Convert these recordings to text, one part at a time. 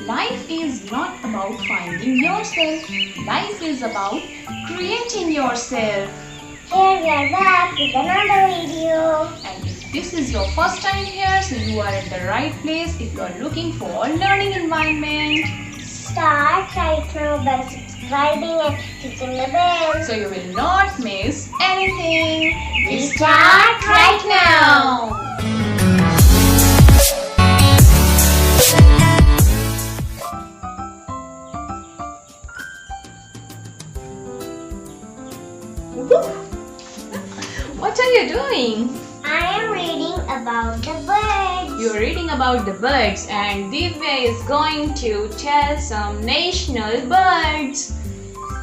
Life is not about finding yourself. Life is about creating yourself. Here we are back with another video. And if this is your first time here, so you are at the right place if you are looking for a learning environment. Start right now by subscribing and clicking the bell. So you will not miss anything. We start right now. What are you doing? I am reading about the birds. You're reading about the birds, and Divya is going to tell some national birds.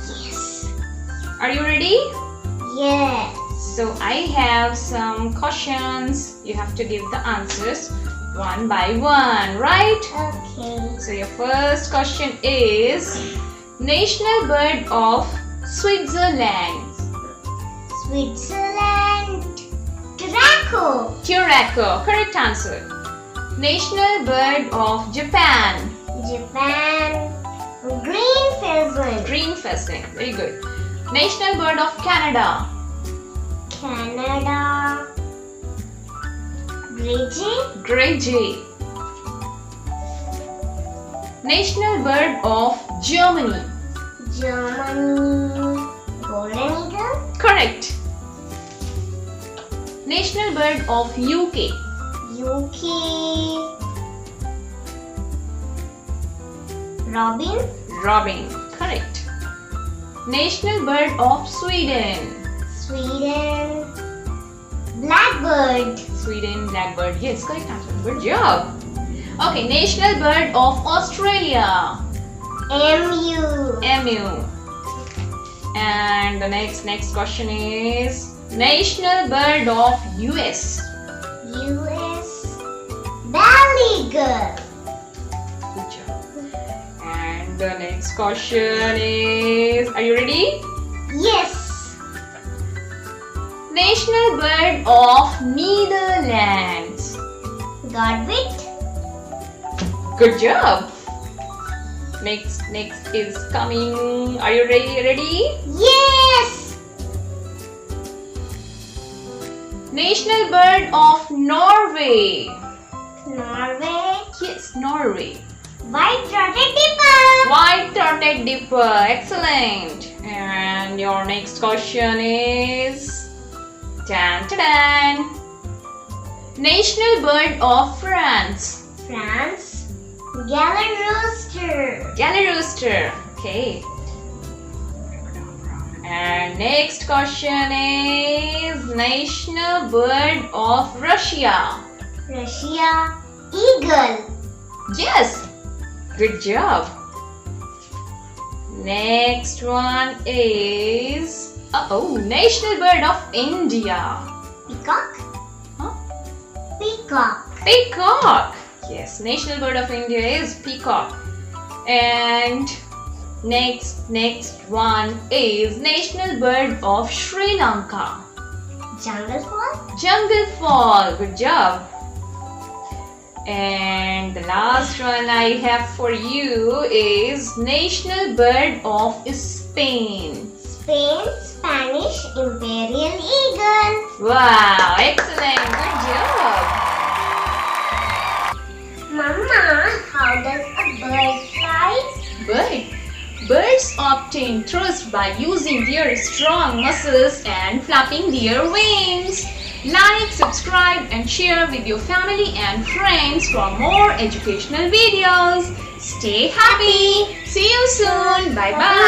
Yes. Are you ready? Yes. So I have some questions. You have to give the answers one by one, right? Okay. So your first question is national bird of Switzerland. Switzerland. Tobacco. Curacao. Correct answer. National bird of Japan. Japan. Green pheasant. Green pheasant. Very good. National bird of Canada. Canada. Grey jay. Grey jay. National bird of Germany. Germany. Golden eagle. Correct. National bird of UK. UK. Robin. Robin. Correct. National bird of Sweden. Sweden. Blackbird. Sweden, blackbird. Yes, correct answer. Good job. Okay, national bird of Australia. MU. Emu. And the next question is national bird of US. US. Ballygal. Good job. And the next question is, are you ready? Yes. National bird of Netherlands. Godwit. Good job. Next is coming. Are you ready? Yes. National bird of Norway. Norway. Yes, Norway. White-throated dipper. White-throated dipper. Excellent. And your next question is national bird of France. France. Galler rooster. Galler rooster. Okay. And next question is national bird of Russia. Russia. Eagle. Yes. Good job. Next one is national bird of India. Peacock. Huh? Peacock. Peacock. Yes, national bird of India is peacock. And next one is national bird of Sri Lanka. Jungle fowl. Jungle fowl. Good job. And the last one I have for you is national bird of Spain. Spain. Spanish imperial eagle. Wow, excellent. Good job. Mama, how does a bird fly? Birds obtain thrust by using their strong muscles and flapping their wings. Like, subscribe and share with your family and friends for more educational videos. Stay happy. See you soon. Bye bye.